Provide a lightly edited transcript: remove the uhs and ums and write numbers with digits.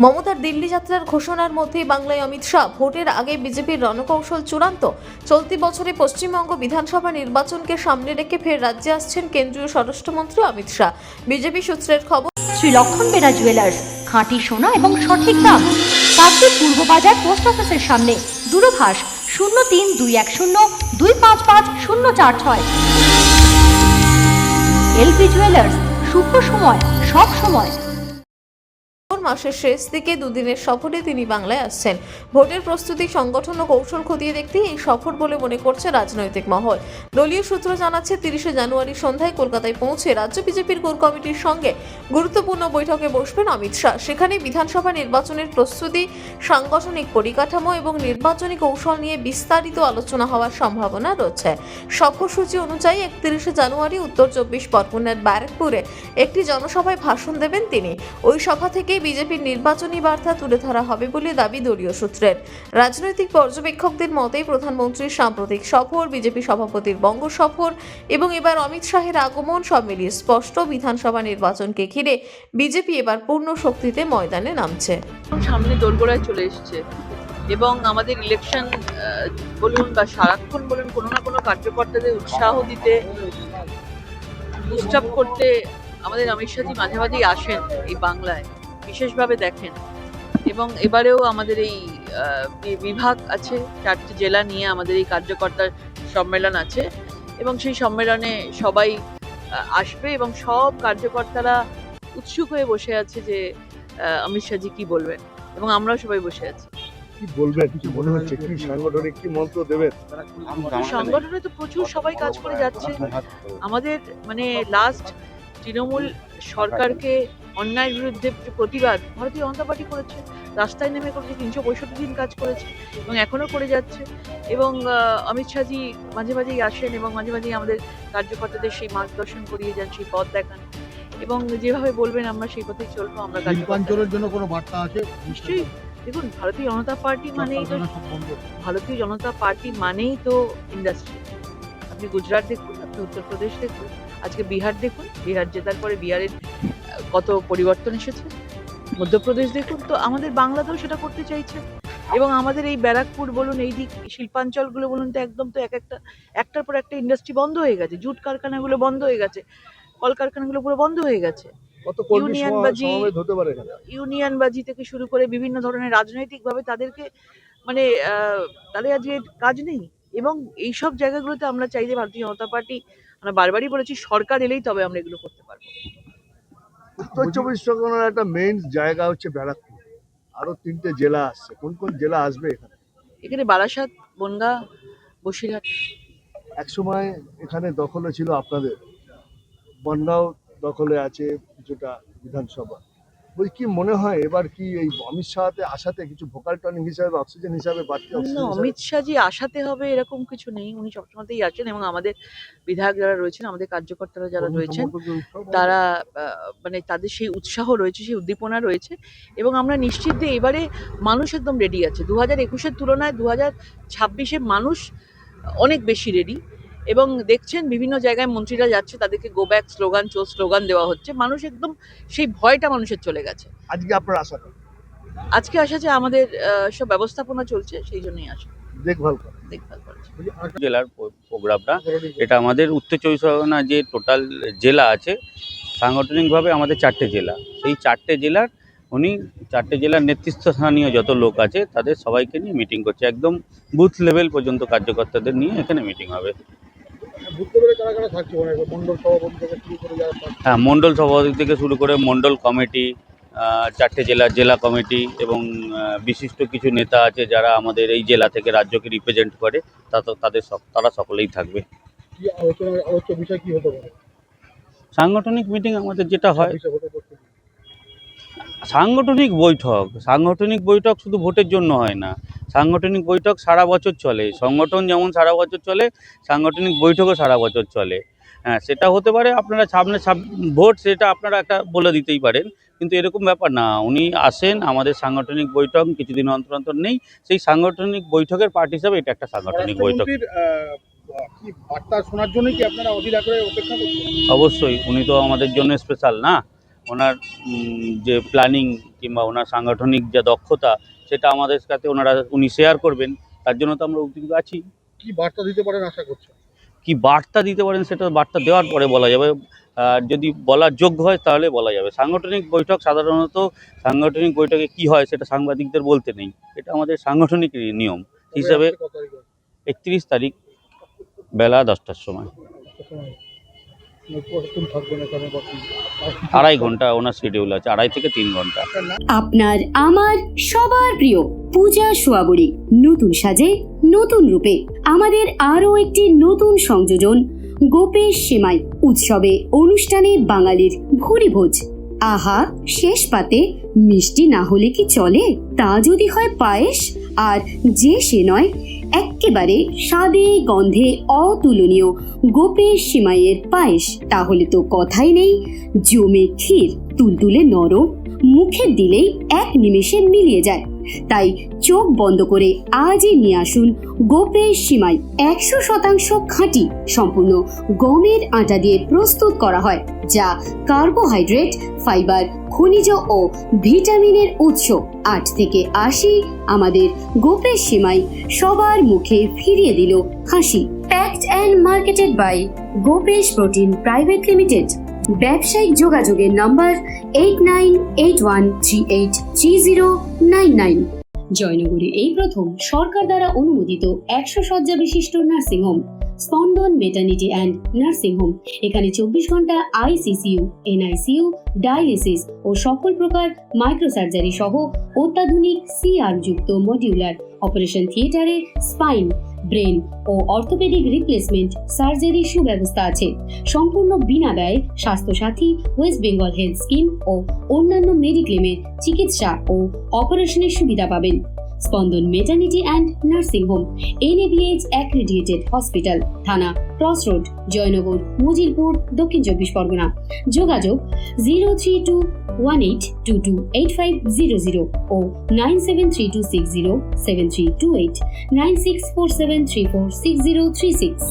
মমতার দিল্লি যাত্রার ঘোষণার মধ্যেই বাংলায় অমিত শাহ। ভোটের আগে বিজেপির রণকৌশল চূড়ান্ত। চলতি বছরে পশ্চিমবঙ্গ বিধানসভা নির্বাচনকে সামনে রেখে ফের রাজ্যে আসছেন কেন্দ্রীয় স্বরাষ্ট্রমন্ত্রী অমিত শাহ। বিজেপি সূত্রের খবর, শ্রী লক্ষণ বেরা জুয়েলার্স, খাঁটি সোনা এবং সঠিক দাম। কাকদ্বীপ পূর্ব বাজার পোস্ট অফিসের সামনে। দূরভাষ 03-210-255-046। এলপি জুয়েলার্স, শুভ সময় সব সময়। মাসের শেষ দিকে দুদিনের সফরে তিনি বাংলায় আসছেন। ভোটের প্রস্তুতি, সংগঠন ও কৌশল খতিয়ে দেখতে এই সফর বলে মনে করছে রাজনৈতিক মহল। দলীয় সূত্র জানাচ্ছে, 30শে জানুয়ারি সন্ধ্যায় কলকাতায় পৌঁছে রাজ্য বিজেপির কোর কমিটির সঙ্গে গুরুত্বপূর্ণ বৈঠকে বসবেন অমিত শাহ। সেখানে বিধানসভা নির্বাচনের প্রস্তুতি, সাংগঠনিক পরিকাঠামো এবং নির্বাচনী কৌশল নিয়ে বিস্তারিত আলোচনা হওয়ার সম্ভাবনা রয়েছে। সফরসূচি অনুযায়ী 31শে জানুয়ারি উত্তর 24 পরগনার ব্যারাকপুরে একটি জনসভায় ভাষণ দেবেন তিনি। ওই সভা থেকে বিজেপির নির্বাচনী বার্তা তুলে ধরা হবে বলে দাবি দলীয় সূত্রের। রাজনৈতিক পর্যবেক্ষকদের মতে, প্রধানমন্ত্রীর সাম্প্রতিক সফর, বিজেপি সভাপতির বঙ্গ সফর এবং এবার অমিত শাহের আগমন সব মিলিয়ে স্পষ্ট, বিধানসভা নির্বাচনকে ঘিরে বিজেপি এবার পূর্ণ শক্তিতে ময়দানে নামছে। সামনে দোরগোড়ায় চলে এসছে এবং আমাদের ইলেকশন বলুন বা সারাক্ষণ বলুন, কোনো না কোনো কার্যকর্তাদের উৎসাহ দিতে, বুস্ট আপ করতে আমাদের অমিত শাহজি মাঝে মাঝেই আসেন এই বাংলায়, বিশেষভাবে দেখেন। এবং এবারেও আমাদের এই বিভাগ আছে, 4টি জেলা নিয়ে আমাদের এই কার্যকর্তার সম্মেলন আছে এবং সেই সম্মেলনে সবাই আসবে এবং সব কার্যকর্তারা উৎসুক হয়ে বসে আছে যে অমিত শাহজি কি বলবেন, এবং আমরাও সবাই বসে আছি। কি বলবেন, কিছু মনে হচ্ছে? কি সাংগঠনিক কি মন্ত্র দেবেন? সংগঠনে তো প্রচুর সবাই কাজ করে যাচ্ছে। আমাদের মানে লাস্ট তৃণমূল সরকারকে অন্যায়ের বিরুদ্ধে যে প্রতিবাদ ভারতীয় জনতা পার্টি করেছে, রাস্তায় নেমে করেছে, 365 দিন কাজ করেছে এবং এখনো করে যাচ্ছে। এবং অমিত শাহজি মাঝে মাঝেই আসেন এবং মাঝে মাঝেই আমাদের কার্যকর্তাদের সেই মার্গদর্শন করিয়ে যান, সেই পথ দেখান এবং যেভাবে বলবেন আমরা সেই পথেই চলবো। আমরা শিল্পাঞ্চলের জন্য কোনো বার্তা আছে? নিশ্চয়ই। দেখুন, ভারতীয় জনতা পার্টি মানেই তো ইন্ডাস্ট্রি। আপনি গুজরাট দেখুন, আপনি উত্তরপ্রদেশ দেখুন, আজকে বিহার দেখুন, বিহার জেতার পরে বিহারের কত পরিবর্তন এসেছে। মধ্যপ্রদেশ দেখুন, তো আমাদের বাংলাতেও সেটা করতে চাইছে। এবং আমাদের এই ব্যারাকপুর বলুন, এই দিক শিল্পাঞ্চলগুলো বলুন, তো একদম তো একটার পর একটা ইন্ডাস্ট্রি বন্ধ হয়ে গেছে, জুট কারখানাগুলো বন্ধ হয়ে গেছে, কলকারখানাগুলো পুরো বন্ধ হয়ে গেছে। ইউনিয়নবাজি থেকে শুরু করে বিভিন্ন ধরনের রাজনৈতিক ভাবে তাদেরকে মানে তাদের আজকে কাজ নেই। এবং এইসব জায়গাগুলোতে আমরা চাই যে ভারতীয় জনতা পার্টি, আমরা বারবারই বলেছি, সরকার এলেই তবে আমরা এগুলো করতে পারবো। উত্তর 24 পরগনার একটা মেইন জায়গা হচ্ছে ব্যারাকপুর, আরো 3টে জেলা আসছে। কোন কোন জেলা আসবে এখানে? এখানে বারাসাত, বনগাঁ, বসিরহাট। একসময় এখানে দখলে ছিল আপনাদের, বনগাঁও দখলে আছে কিছুটা বিধানসভা। বলছি, কি মনে হয় এবার কি এই অমিত শাহতে আসাতে কিছু ভোকাল টনিক হিসাবে, অক্সিজেন হিসাবে, বাড়তি না, অক্সিজেন অমিত শাহজি আসাতে হবে এরকম কিছু নেই। উনি সবসময়তেই আছেন এবং আমাদের বিধায়ক যারা রয়েছেন, আমাদের কার্যকর্তারা যারা রয়েছেন, তারা মানে তাদের সেই উৎসাহ রয়েছে, সেই উদ্দীপনা রয়েছে এবং আমরা নিশ্চিত যে এবারে মানুষ একদম রেডি আছে। 2021-এর তুলনায় 2026-এ মানুষ অনেক বেশি রেডি। এবং দেখছেন বিভিন্ন জায়গায় মন্ত্রীরা যাচ্ছে, তাদেরকে গো ব্যাক স্লোগান, স্লোগান দেওয়া হচ্ছে। মানুষ একদম সেই ভয়টা মানুষের চলে গেছে। আজকে আপনার আশা আজকে আসা যে আমাদের সব ব্যবস্থাপনা চলছে, সেই জন্যই আসা, দেখভাল করছে। জেলার প্রোগ্রামটা এটা আমাদের উত্তর 24 পরগনা যে টোটাল জেলা আছে, সাংগঠনিকভাবে আমাদের 4টে জেলা। সেই 4টে জেলার উনি 4টে জেলার নেতৃত্বস্থানীয় যত লোক আছে তাদের সবাইকে নিয়ে মিটিং করছে, একদম বুথ লেভেল পর্যন্ত কার্যকর্তাদের নিয়ে এখানে মিটিং হবে। হ্যাঁ, মণ্ডল সভাপতি থেকে শুরু করে মণ্ডল কমিটি, 4টে জেলার জেলা কমিটি এবং বিশিষ্ট কিছু নেতা আছে যারা আমাদের এই জেলা থেকে রাজ্যকে রিপ্রেজেন্ট করে, তারা সকলেই থাকবে। সাংগঠনিক মিটিং আমাদের যেটা হয়, সাংগঠনিক বৈঠক শুধু ভোটের জন্য হয় না। সাংগঠনিক বৈঠক সারা বছর চলে। সংগঠন যেমন সারা বছর চলে, সাংগঠনিক বৈঠকও সারা বছর চলে। হ্যাঁ, সেটা হতে পারে আপনারা সামনে ভোট, সেটা আপনারা একটা বলে দিতেই পারেন, কিন্তু এরকম ব্যাপার না। উনি আসেন, আমাদের সাংগঠনিক বৈঠক কিছুদিন অন্তর অন্তর নেই, সেই সাংগঠনিক বৈঠকের পার্ট হিসাবে এটা একটা সাংগঠনিক বৈঠক। অবশ্যই, উনি তো আমাদের জন্য স্পেশাল না, ওনার যে প্ল্যানিং কিংবা ওনার সাংগঠনিক যে দক্ষতা সেটা আমাদের সাথে উনি শেয়ার করবেন, তার জন্য তো আমরা উদ্যোগ আছি। কি বার্তা দিতে পারেন আশা করছেন? কি বার্তা দিতে পারেন সেটা বার্তা দেওয়ার পরে বলা যাবে, যদি বলার যোগ্য হয় তাহলে বলা যাবে। সাংগঠনিক বৈঠক সাধারণত সাংগঠনিক বৈঠকে কি হয় সেটা সাংবাদিকদের বলতে নেই, এটা আমাদের সাংগঠনিক নিয়ম হিসাবে 31 তারিখ বেলা 10টার সময় 2.5 ঘন্টা ওনার শিডিউল আছে, 2.5 থেকে 3 ঘন্টা। আপনার আমার সবার প্রিয় পূজা সোয়াবুড়ি নতুন সাজে নতুন রূপে আমাদের আরো একটি নতুন সংযোজন গোপেশ সেমাই উৎসবে অনুষ্ঠানে বাঙালির ভুরি ভোজ। আহা, শেষ পাতে মিষ্টি না হলে কি চলে? তা যদি হয় পায়েস, আর যে সে নয় এক্কেবারে স্বাদে গন্ধে অতুলনীয় গোপেশ সেমাইয়ের পায়েস, তাহলে তো কথাই নেই। জমে ক্ষীর, তুলতুলে নরম, মুখে দিলেই এক নিমেষে মিলিয়ে যায়। তাই চোখ বন্ধ করে আজই নিয়ে আসুন গোপেশ সিমাই। 100% খাঁটি, সম্পূর্ণ গমের আটা দিয়ে প্রস্তুত করা হয়, যা কার্বোহাইড্রেট, ফাইবার, খনিজ ও ভিটামিনের উৎস। 8 থেকে 80 আমাদের গোপেশ সিমাই সবার মুখে ফিরিয়ে দিল হাসি। Packed and marketed by Gopesh protein private limited. ব্যবসায়িক যোগাযোগের নম্বর 8981383099। জয়নগরে এই প্রথম সরকার দ্বারা অনুমোদিত 100 শয্যা বিশিষ্ট নার্সিংহোম স্পন্দন মেটার্নিটি অ্যান্ড নার্সিং হোম। এখানে 24 ঘন্টা আইসিসিইউ, এনআইসিইউ, ডায়ালিসিস ও সকল প্রকার মাইক্রোসার্জারি সহ অত্যাধুনিক সিআর যুক্ত মডিউলার অপারেশন থিয়েটারে স্পাইন, ব্রেন ও অর্থোপেডিক রিপ্লেসমেন্ট সার্জারি সুব্যবস্থা আছে। সম্পূর্ণ বিনা ব্যয় Swasthya Sathi, west Bengal health scheme ও অন্যান্য মেডিক্লেমের চিকিৎসা ও অপারেশনের সুবিধা পাবেন। Spandan maternity and nursing home, NABH accredited hospital, Thana cross road, Joynagar, Majilpur, Dakshin 24 Pargana. যোগাযোগ 03218228500 ও 9732607328, 9647346036।